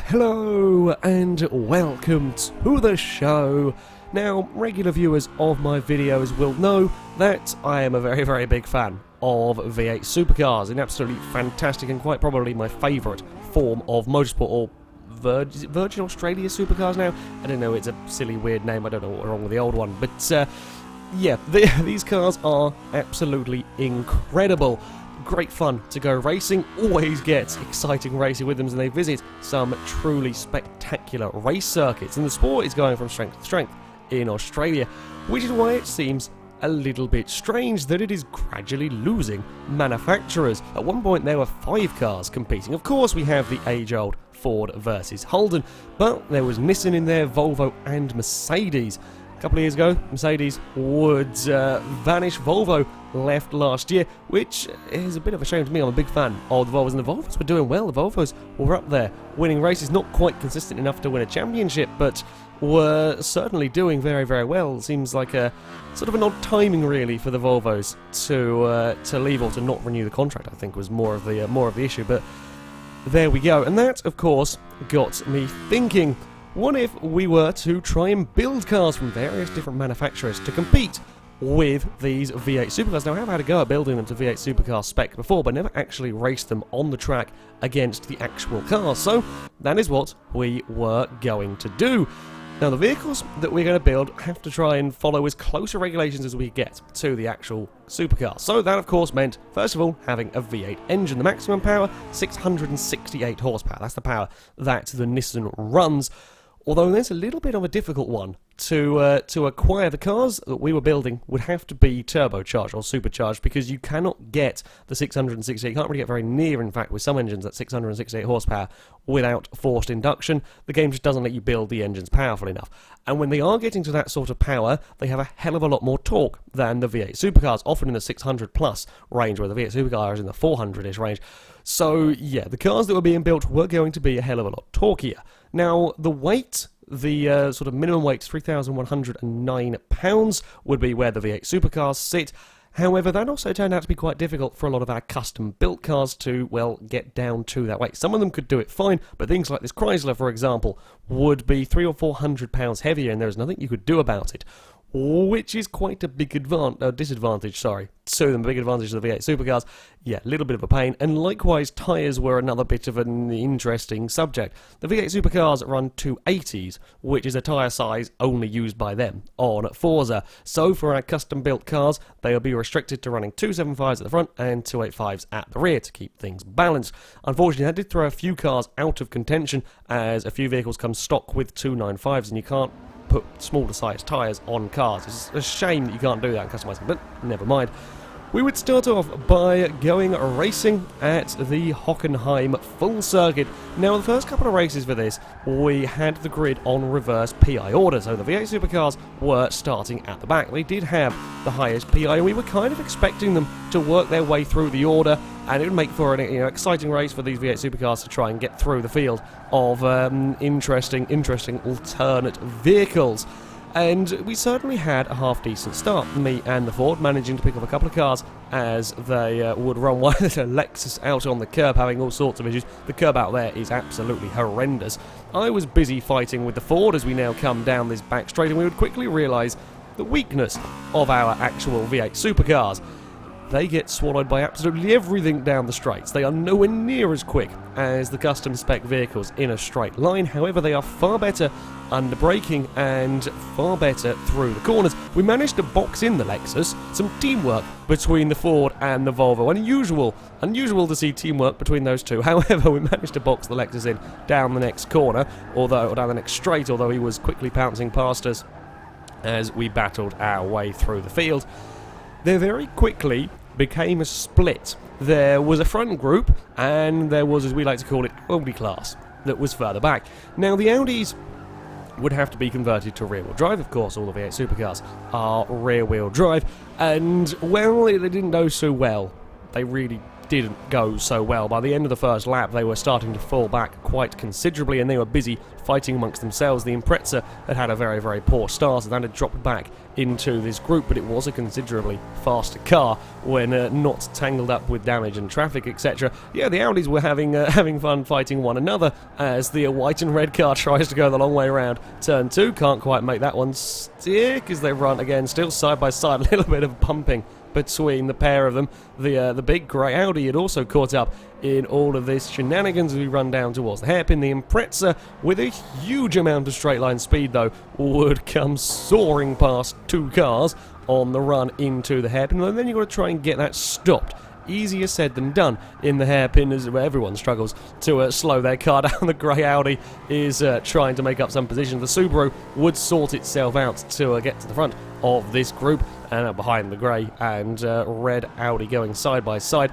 Hello and welcome to the show. Now, regular viewers of my videos will know that I am a very big fan of V8 supercars, an absolutely fantastic and quite probably my favourite form of motorsport, or Virgin Australia supercars now? I don't know, it's a silly weird name, I don't know what's wrong with the old one, but yeah, these cars are absolutely incredible. Great fun to go racing, always gets exciting racing with them as they visit some truly spectacular race circuits, and the sport is going from strength to strength in Australia, which is why it seems a little bit strange that it is gradually losing manufacturers. At one point there were 5 cars competing. Of course we have the age-old Ford versus Holden, but there was Nissan in there, Volvo and Mercedes. A couple of years ago, Mercedes would vanish. Volvo left last year, which is a bit of a shame to me. I'm a big fan of the Volvos, and the Volvos were doing well. The Volvos were up there, winning races, not quite consistent enough to win a championship, but were certainly doing very well. It seems like a sort of an odd timing, really, for the Volvos to leave or to not renew the contract. I think was more of the issue, but there we go. And that, of course, got me thinking. What if we were to try and build cars from various different manufacturers to compete with these V8 supercars? Now, I have had a go at building them to V8 supercar spec before, but never actually raced them on the track against the actual cars. So that is what we were going to do. Now, the vehicles that we're going to build have to try and follow as close a regulations as we get to the actual supercar. So that, of course, meant, first of all, having a V8 engine. The maximum power, 668 horsepower. That's the power that the Nissan runs. Although there's a little bit of a difficult one. To acquire the cars that we were building would have to be turbocharged or supercharged, because you cannot get the 668, you can't really get very near, in fact, with some engines at 668 horsepower without forced induction. The game just doesn't let you build the engines powerful enough. And when they are getting to that sort of power, they have a hell of a lot more torque than the V8 supercars, often in the 600 plus range, where the V8 supercar is in the 400-ish range. So yeah, the cars that were being built were going to be a hell of a lot torquier. Now, the weight, the sort of minimum weight, 3,109 pounds, would be where the V8 supercars sit. However, that also turned out to be quite difficult for a lot of our custom-built cars to, well, get down to that weight. Some of them could do it fine, but things like this Chrysler, for example, would be 300 or 400 pounds heavier, and there's nothing you could do about it, which is quite a big disadvantage, to them. A big advantage of the V8 supercars. Yeah, a little bit of a pain. And likewise, tyres were another bit of an interesting subject. The V8 supercars run 280s, which is a tyre size only used by them on Forza. So for our custom-built cars, they will be restricted to running 275s at the front and 285s at the rear to keep things balanced. Unfortunately, that did throw a few cars out of contention, as a few vehicles come stock with 295s, and you can't put smaller size tyres on cars. It's a shame that you can't do that and customise them, but never mind. We would start off by going racing at the Hockenheim full circuit. Now, the first couple of races for this, we had the grid on reverse PI order, so the V8 supercars were starting at the back. They did have the highest PI, and we were kind of expecting them to work their way through the order, and it would make for an exciting race for these V8 supercars to try and get through the field of interesting alternate vehicles. And we certainly had a half-decent start, me and the Ford managing to pick up a couple of cars as they would run one Lexus out on the curb, having all sorts of issues. The curb out there is absolutely horrendous. I was busy fighting with the Ford as we now come down this back straight, and we would quickly realise the weakness of our actual V8 supercars. They get swallowed by absolutely everything down the straights. They are nowhere near as quick as the custom spec vehicles in a straight line. However, they are far better under braking and far better through the corners. We managed to box in the Lexus. Some teamwork between the Ford and the Volvo. Unusual to see teamwork between those two. However, we managed to box the Lexus in down the next corner, or down the next straight, although he was quickly pouncing past us as we battled our way through the field. There very quickly became a split. There was a front group, and there was, as we like to call it, Audi class that was further back. Now, the Audis would have to be converted to rear-wheel drive. Of course, all the V8 supercars are rear-wheel drive, and, well, they didn't go so well. They really didn't go so well. By the end of the first lap, they were starting to fall back quite considerably, and they were busy fighting amongst themselves. The Impreza had a very, very poor start, and that had dropped back into this group, but it was a considerably faster car when not tangled up with damage and traffic, etc. Yeah, the Audis were having fun fighting one another as the white and red car tries to go the long way around turn 2. Can't quite make that one stick as they run again, still side by side, a little bit of bumping between the pair of them. The big grey Audi had also caught up in all of this shenanigans as we run down towards the hairpin. The Impreza, with a huge amount of straight line speed though, would come soaring past 2 cars on the run into the hairpin, and then you've got to try and get that stopped. Easier said than done in the hairpin, as everyone struggles to slow their car down. The grey Audi is trying to make up some position. The Subaru would sort itself out to get to the front of this group, and behind the grey and red Audi going side by side.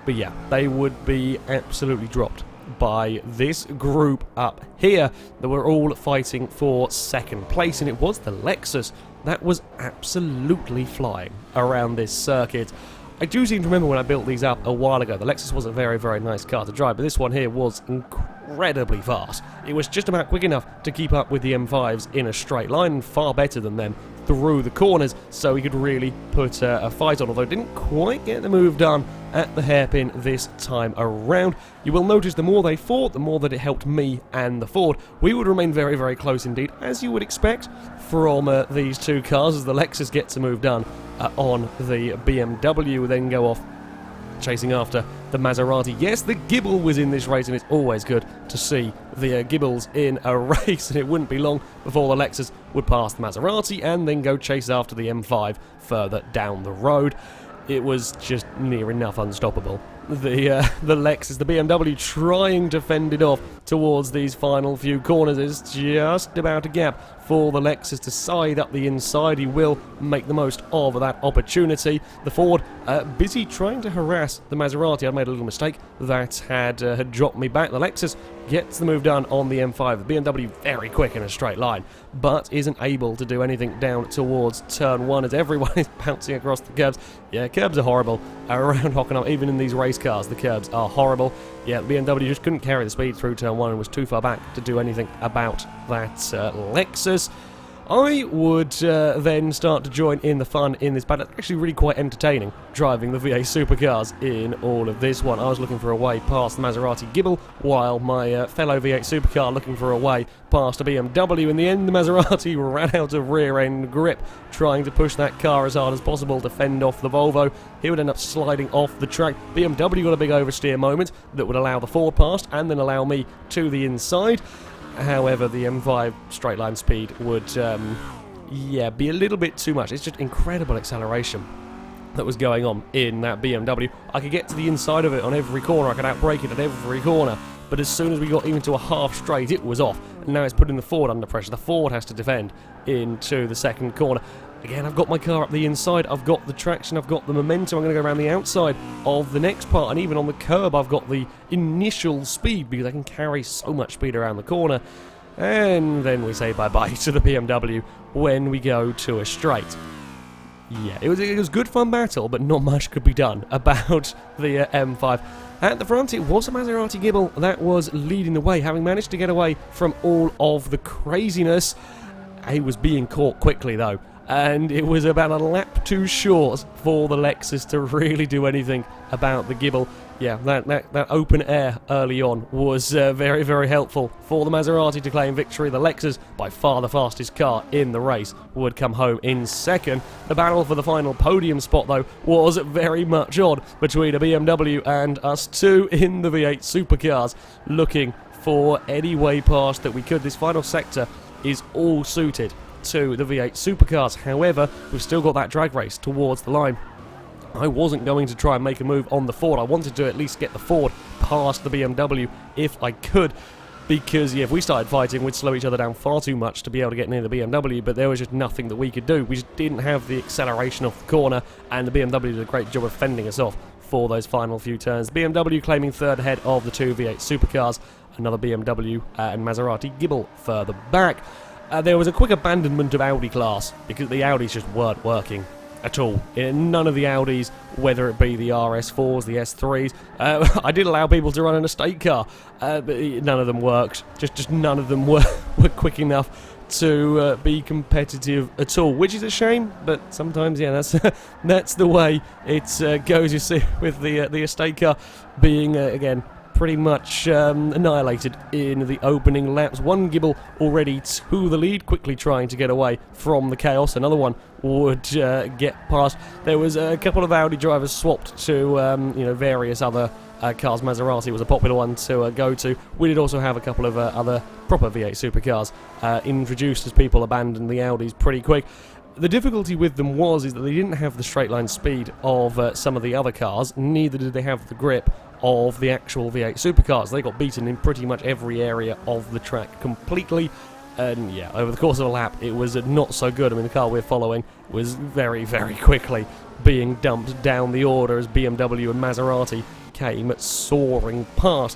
But yeah, they would be absolutely dropped by this group up here that were all fighting for second place, and it was the Lexus that was absolutely flying around this circuit. I do seem to remember when I built these up a while ago, the Lexus was a very, very nice car to drive, but this one here was incredibly fast. It was just about quick enough to keep up with the M5s in a straight line, and far better than them through the corners, so he could really put a fight on, although didn't quite get the move done at the hairpin this time around. You will notice the more they fought, the more that it helped me and the Ford. We would remain very, very close indeed, as you would expect from these 2 cars, as the Lexus gets a move done on the BMW, then go off chasing after the Maserati. Yes, the Gibble was in this race, and it's always good to see the Gibbles in a race, and it wouldn't be long before the Lexus would pass the Maserati and then go chase after the M5 further down the road. It was just near enough unstoppable. The Lexus, the BMW, trying to fend it off towards these final few corners, is just about a gap for the Lexus to side up the inside. He will make the most of that opportunity. The Ford busy trying to harass the Maserati. I made a little mistake that had dropped me back. The Lexus gets the move done on the M5. The BMW very quick in a straight line, but isn't able to do anything down towards turn 1 as everyone is bouncing across the curbs. Yeah, curbs are horrible around Hockenheim. Even in these race cars, the curbs are horrible. Yeah, the BMW just couldn't carry the speed through turn 1 and was too far back to do anything about that Lexus. I would then start to join in the fun in this battle. It's actually really quite entertaining driving the V8 supercars in all of this one. I was looking for a way past the Maserati Gibble, while my fellow V8 supercar looking for a way past a BMW. In the end, the Maserati ran out of rear-end grip, trying to push that car as hard as possible to fend off the Volvo. He would end up sliding off the track. BMW got a big oversteer moment that would allow the Ford past and then allow me to the inside. However, the M5 straight line speed would, be a little bit too much. It's just incredible acceleration that was going on in that BMW. I could get to the inside of it on every corner. I could outbrake it at every corner. But as soon as we got even to a half straight, it was off. And now it's putting the Ford under pressure. The Ford has to defend into the second corner. Again, I've got my car up the inside, I've got the traction, I've got the momentum, I'm going to go around the outside of the next part, and even on the curb I've got the initial speed because I can carry so much speed around the corner. And then we say bye-bye to the BMW when we go to a straight. Yeah, it was good fun battle, but not much could be done about the M5. At the front, it was a Maserati Gibble that was leading the way, having managed to get away from all of the craziness. He was being caught quickly, though. And it was about a lap too short for the Lexus to really do anything about the Gibble. Yeah, that open air early on was very, very helpful for the Maserati to claim victory. The Lexus, by far the fastest car in the race, would come home in second. The battle for the final podium spot, though, was very much on between a BMW and us two in the V8 supercars, looking for any way past that we could. This final sector is all suited to the V8 supercars. However, we've still got that drag race towards the line. I wasn't going to try and make a move on the Ford. I wanted to at least get the Ford past the BMW if I could, because if we started fighting, we'd slow each other down far too much to be able to get near the BMW, but there was just nothing that we could do. We just didn't have the acceleration off the corner, and the BMW did a great job of fending us off for those final few turns. BMW claiming third ahead of the two V8 supercars, another BMW and Maserati Gibble further back. There was a quick abandonment of Audi class because the Audis just weren't working at all. None of the Audis, whether it be the RS4s, the S3s. I did allow people to run an estate car, but none of them worked. Just none of them were quick enough to be competitive at all, which is a shame. But sometimes, yeah, that's the way it goes. You see, with the estate car being again pretty much annihilated in the opening laps. One Gibble already to the lead, quickly trying to get away from the chaos. Another one would get past. There was a couple of Audi drivers swapped to various other cars. Maserati was a popular one to go to. We did also have a couple of other proper V8 supercars introduced as people abandoned the Audis pretty quick. The difficulty with them is that they didn't have the straight line speed of some of the other cars, neither did they have the grip of the actual V8 supercars. They got beaten in pretty much every area of the track completely, and yeah, over the course of a lap it was not so good. I mean, the car we're following was very, very quickly being dumped down the order as BMW and Maserati came soaring past.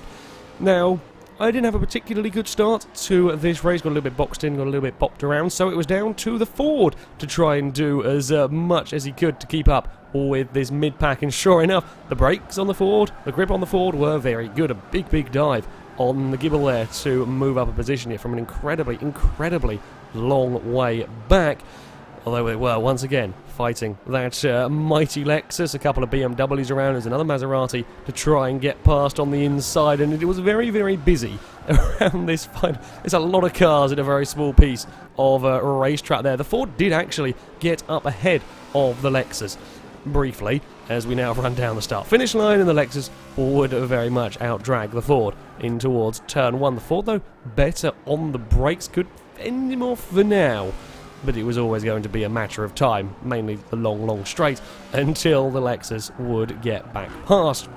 Now, I didn't have a particularly good start to this race, got a little bit boxed in, got a little bit bopped around, so it was down to the Ford to try and do as much as he could to keep up with this mid-pack, and sure enough, the brakes on the Ford, the grip on the Ford were very good. A big dive on the Gibble there to move up a position here from an incredibly long way back. Although they were, once again, fighting that mighty Lexus, a couple of BMWs around, there's another Maserati to try and get past on the inside, and it was very, very busy around this fight. There's a lot of cars in a very small piece of a racetrack there. The Ford did actually get up ahead of the Lexus briefly, as we now run down the start-finish line, and the Lexus would very much outdrag the Ford in towards turn 1. The Ford, though, better on the brakes, could fend him off for now. But it was always going to be a matter of time, mainly the long straight, until the Lexus would get back past.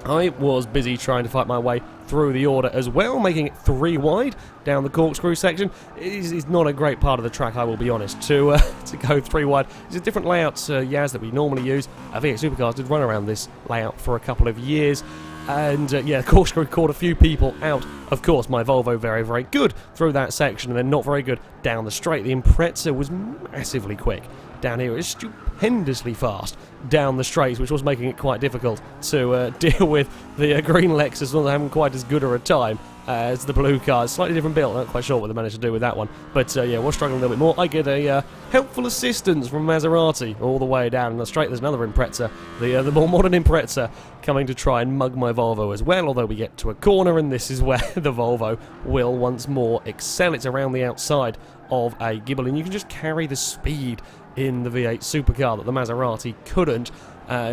I was busy trying to fight my way through the order as well, making it 3 wide down the corkscrew section. It's not a great part of the track, I will be honest, to go 3 wide. It's a different layout, Yaz, that we normally use. V8 Supercars did run around this layout for a couple of years. And yeah, corkscrew caught a few people out. Of course, my Volvo very, very good through that section, and then not very good down the straight. The Impreza was massively quick down here. It was stupendously fast down the straights, which was making it quite difficult to deal with the green Lexus, not having quite as good a time as the blue car. It's slightly different build. I'm not quite sure what they managed to do with that one. But yeah, we're struggling a little bit more. I get a helpful assistance from Maserati all the way down in the straight. There's another Impreza, the more modern Impreza, coming to try and mug my Volvo as well, although we get to a corner, and this is where the Volvo will once more excel. It's around the outside of a Gibble, and you can just carry the speed in the V8 supercar that the Maserati couldn't.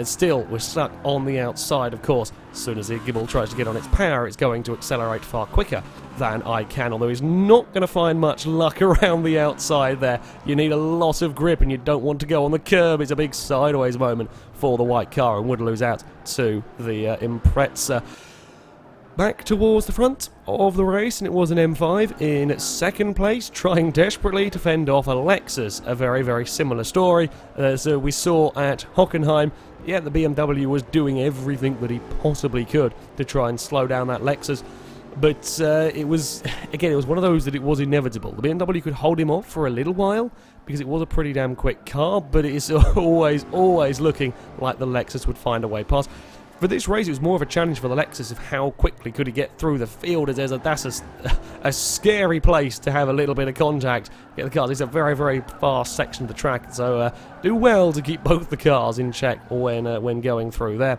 Still, we're stuck on the outside, of course. As soon as the Gibble tries to get on its power, it's going to accelerate far quicker than I can, although he's not going to find much luck around the outside there. You need a lot of grip, and you don't want to go on the curb. It's a big sideways moment for the white car, and would lose out to the Impreza. Back towards the front of the race, and it was an M5 in second place, trying desperately to fend off a Lexus. A very, very similar story as we saw at Hockenheim. Yeah, the BMW was doing everything that he possibly could to try and slow down that Lexus. But it was one of those that it was inevitable. The BMW could hold him off for a little while because it was a pretty damn quick car, but it's always looking like the Lexus would find a way past. For this race, it was more of a challenge for the Lexus of how quickly could he get through the field, as that's a scary place to have a little bit of contact. Get the cars. It's a very, very fast section of the track, so do well to keep both the cars in check when going through there.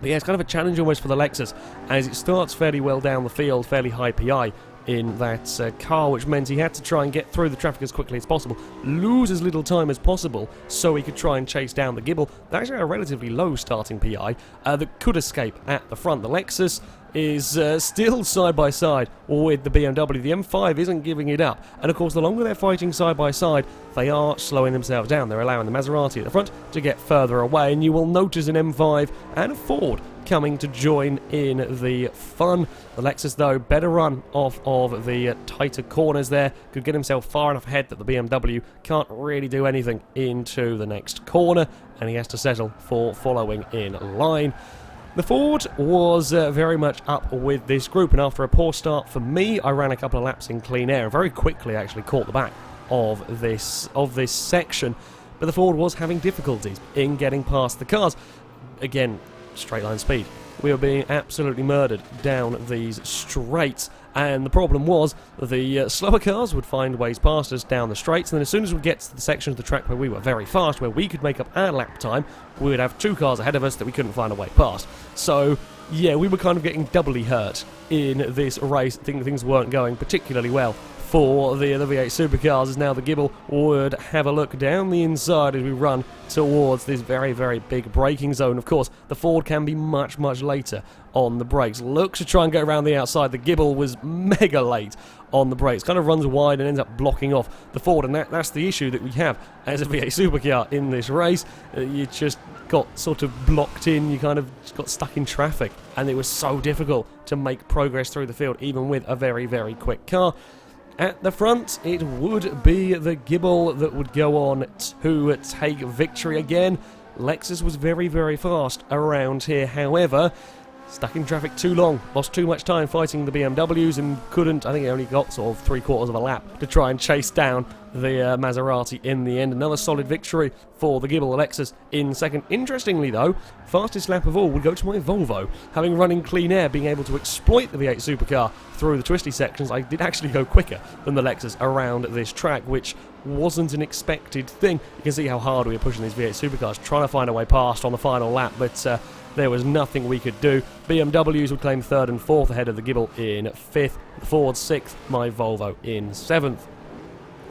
But yeah, it's kind of a challenge almost for the Lexus, as it starts fairly well down the field, fairly high PI in that car, which meant he had to try and get through the traffic as quickly as possible, lose as little time as possible, so he could try and chase down the Gibble. That's actually a relatively low starting PI that could escape at the front. The Lexus is still side by side with the BMW. The M5 isn't giving it up, and of course the longer they're fighting side by side, they are slowing themselves down. They're allowing the Maserati at the front to get further away, and you will notice an M5 and a Ford coming to join in the fun. The Lexus, though, better run off of the tighter corners there, could get himself far enough ahead that the BMW can't really do anything into the next corner, and he has to settle for following in line. The Ford was very much up with this group, and after a poor start for me, I ran a couple of laps in clean air and very quickly actually caught the back of this section. but the Ford was having difficulties in getting past the cars. Again, straight line speed. We were being absolutely murdered down these straights, and the problem was the slower cars would find ways past us down the straights, and then as soon as we get to the section of the track where we were very fast, where we could make up our lap time, we would have 2 cars ahead of us that we couldn't find a way past. So yeah, we were kind of getting doubly hurt in this race. I think things weren't going particularly well for the V8 Supercars, as now the Gibble would have a look down the inside as we run towards this very, very big braking zone. Of course, the Ford can be much, much later on the brakes. Looks to try and go around the outside. The Gibble was mega late on the brakes. Kind of runs wide and ends up blocking off the Ford, and that's the issue that we have as a V8 Supercar in this race. You just got sort of blocked in, you kind of got stuck in traffic, and it was so difficult to make progress through the field, even with a very, very quick car. At the front, it would be the Gibble that would go on to take victory again. Lexus was very, very fast around here, however, stuck in traffic too long, lost too much time fighting the BMWs and couldn't, I think it only got sort of 3/4 of a lap to try and chase down the Maserati in the end. Another solid victory for the Gibble Lexus in second. Interestingly though, fastest lap of all would go to my Volvo. Having run in clean air, being able to exploit the V8 Supercar through the twisty sections, I did actually go quicker than the Lexus around this track, which wasn't an expected thing. You can see how hard we were pushing these V8 Supercars, trying to find a way past on the final lap, but there was nothing we could do. BMWs would claim 3rd and 4th ahead of the Gibble in 5th, the Ford 6th, my Volvo in 7th.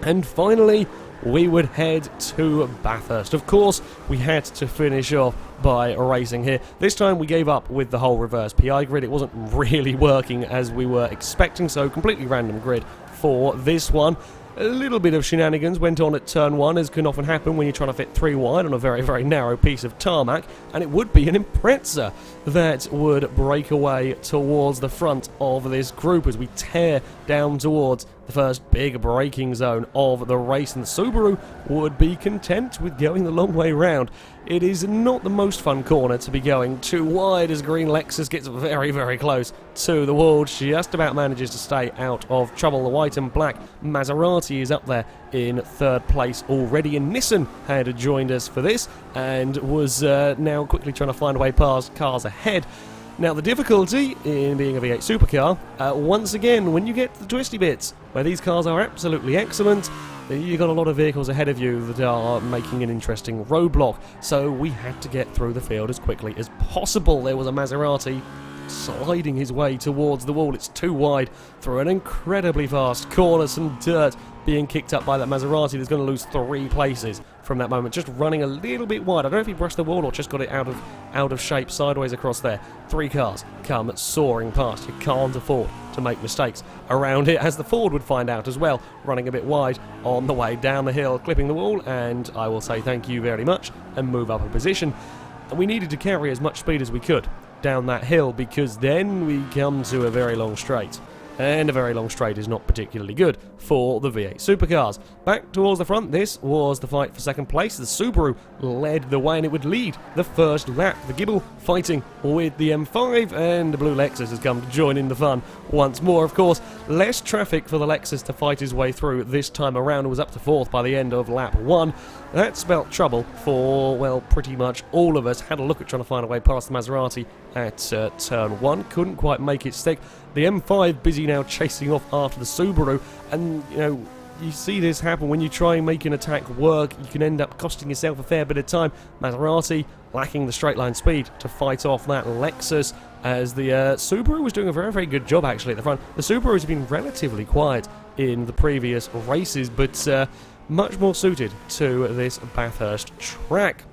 And finally, we would head to Bathurst. Of course, we had to finish off by racing here. This time we gave up with the whole reverse PI grid. It wasn't really working as we were expecting, so completely random grid for this one. A little bit of shenanigans went on at turn 1, as can often happen when you're trying to fit 3 wide on a very, very narrow piece of tarmac, and it would be an Impreza that would break away towards the front of this group as we tear down towards the first big braking zone of the race, and the Subaru would be content with going the long way round. It is not the most fun corner to be going too wide as green Lexus gets very, very close to the wall, just about manages to stay out of trouble. The white and black Maserati is up there in 3rd place already, and Nissan had joined us for this and was now quickly trying to find a way past cars ahead. Now, the difficulty in being a V8 Supercar, once again, when you get to the twisty bits, where these cars are absolutely excellent, you've got a lot of vehicles ahead of you that are making an interesting roadblock. So we had to get through the field as quickly as possible. There was a Maserati sliding his way towards the wall. It's too wide through an incredibly fast corner. Some dirt being kicked up by that Maserati that's going to lose 3 places from that moment. Just running a little bit wide. I don't know if he brushed the wall or just got it out of shape sideways across there. 3 cars come soaring past. You can't afford to make mistakes around it, as the Ford would find out as well, running a bit wide on the way down the hill, clipping the wall, and I will say thank you very much and move up a position. And we needed to carry as much speed as we could down that hill, because then we come to a very long straight. And a very long straight is not particularly good for the V8 Supercars. Back towards the front, this was the fight for second place. The Subaru led the way, and it would lead the first lap. The Gibble fighting with the M5, and the blue Lexus has come to join in the fun once more. Of course, less traffic for the Lexus to fight his way through this time around. It was up to 4th by the end of lap 1. That spelt trouble for, well, pretty much all of us. Had a look at trying to find a way past the Maserati at turn 1. Couldn't quite make it stick. The M5 busy now chasing off after the Subaru, and you know, you see this happen when you try and make an attack work. You can end up costing yourself a fair bit of time. Maserati lacking the straight line speed to fight off that Lexus, as the Subaru was doing a very, very good job actually at the front. The Subarus have been relatively quiet in the previous races, but much more suited to this Bathurst track.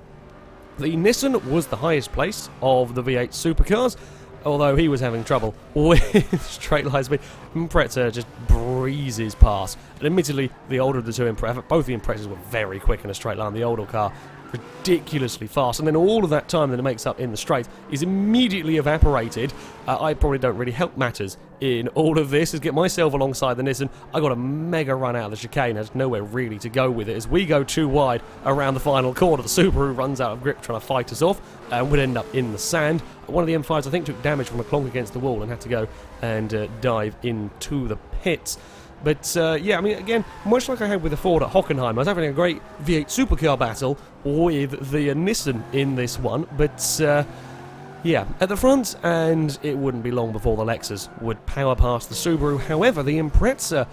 The Nissan was the highest placed of the V8 Supercars, although he was having trouble with straight line speed. Impreza just breezes past. And admittedly, the older of the two both the Imprezas were very quick in a straight line. The older car, ridiculously fast, and then all of that time that it makes up in the straight is immediately evaporated. I probably don't really help matters in all of this, is get myself alongside the Nissan. I got a mega run out of the chicane. There's nowhere really to go with it. As we go too wide around the final corner, the Subaru runs out of grip trying to fight us off and would end up in the sand. One of the M5s, I think, took damage from a clonk against the wall and had to go and dive into the pits. But yeah, I mean, again, much like I had with the Ford at Hockenheim, I was having a great V8 supercar battle with the Nissan in this one, but yeah, at the front, and it wouldn't be long before the Lexus would power past the Subaru. However, the Impreza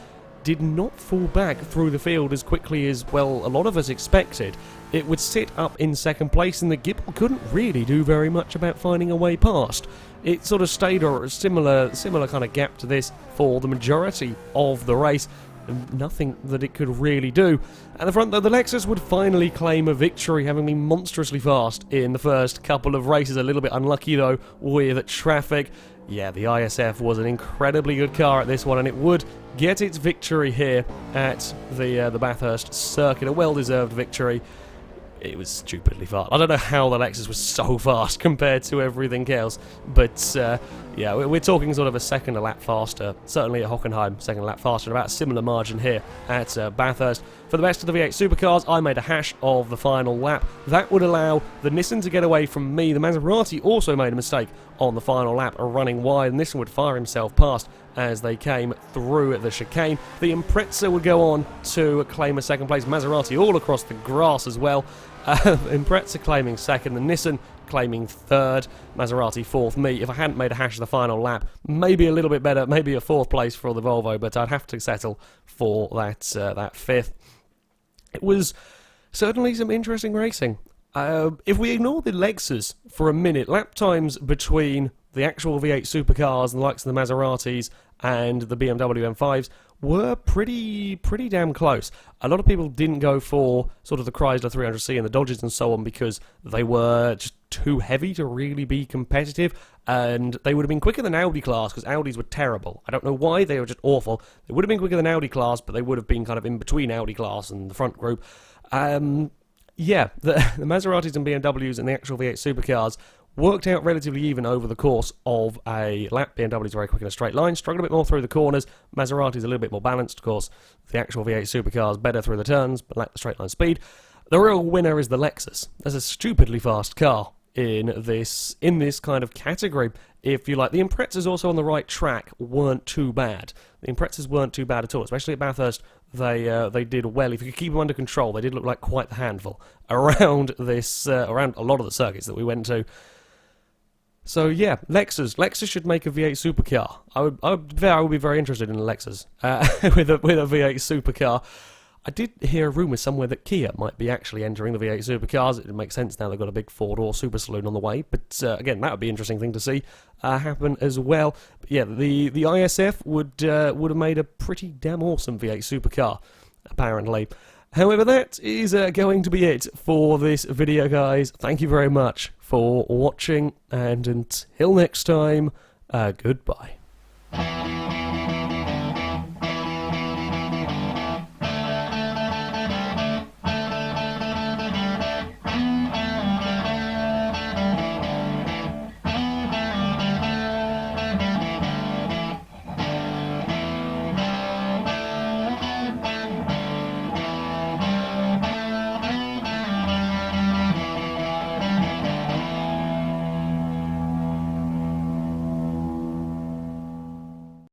did not fall back through the field as quickly as, well, a lot of us expected. It would sit up in second place, and the Gibble couldn't really do very much about finding a way past. It sort of stayed at a similar kind of gap to this for the majority of the race. Nothing that it could really do. At the front, though, the Lexus would finally claim a victory, having been monstrously fast in the first couple of races. A little bit unlucky, though, with traffic. Yeah, the ISF was an incredibly good car at this one, and it would get its victory here at the Bathurst circuit. A well-deserved victory. It was stupidly fast. I don't know how the Lexus was so fast compared to everything else, but yeah, we're talking sort of a second a lap faster, certainly at Hockenheim, second a lap faster, and about a similar margin here at Bathurst. For the best of the V8 supercars, I made a hash of the final lap. That would allow the Nissan to get away from me. The Maserati also made a mistake on the final lap, running wide, and Nissan would fire himself past as they came through the chicane. The Impreza would go on to claim a second place. Maserati all across the grass as well. Impreza claiming second, the Nissan claiming third, Maserati fourth, me. If I hadn't made a hash of the final lap, maybe a little bit better, maybe a fourth place for the Volvo, but I'd have to settle for that fifth. It was certainly some interesting racing. If we ignore the Lexus for a minute, lap times between the actual V8 supercars and the likes of the Maseratis and the BMW M5s were pretty damn close. A lot of people didn't go for sort of the Chrysler 300C and the Dodges and so on because they were just too heavy to really be competitive, and they would have been quicker than Audi class because Audis were terrible. I don't know why, they were just awful. They would have been quicker than Audi class, but they would have been kind of in between Audi class and the front group. Yeah, the Maseratis and BMWs and the actual V8 supercars worked out relatively even over the course of a lap. BMW's very quick in a straight line, struggled a bit more through the corners. Maserati's a little bit more balanced, of course. The actual V8 supercars better through the turns, but lack the straight line speed. The real winner is the Lexus. There's a stupidly fast car in this kind of category, if you like. The Imprezas also on the right track weren't too bad. The Imprezas weren't too bad at all, especially at Bathurst. They did well. If you could keep them under control, they did look like quite the handful around around a lot of the circuits that we went to. So yeah, Lexus should make a V8 supercar. I would be very interested in a Lexus with a V8 supercar. I did hear a rumour somewhere that Kia might be actually entering the V8 supercars. It makes sense now they've got a big four-door super saloon on the way. But again, that would be an interesting thing to see happen as well. But yeah, the ISF would have made a pretty damn awesome V8 supercar, apparently. However, that is going to be it for this video, guys. Thank you very much for watching, and until next time, goodbye.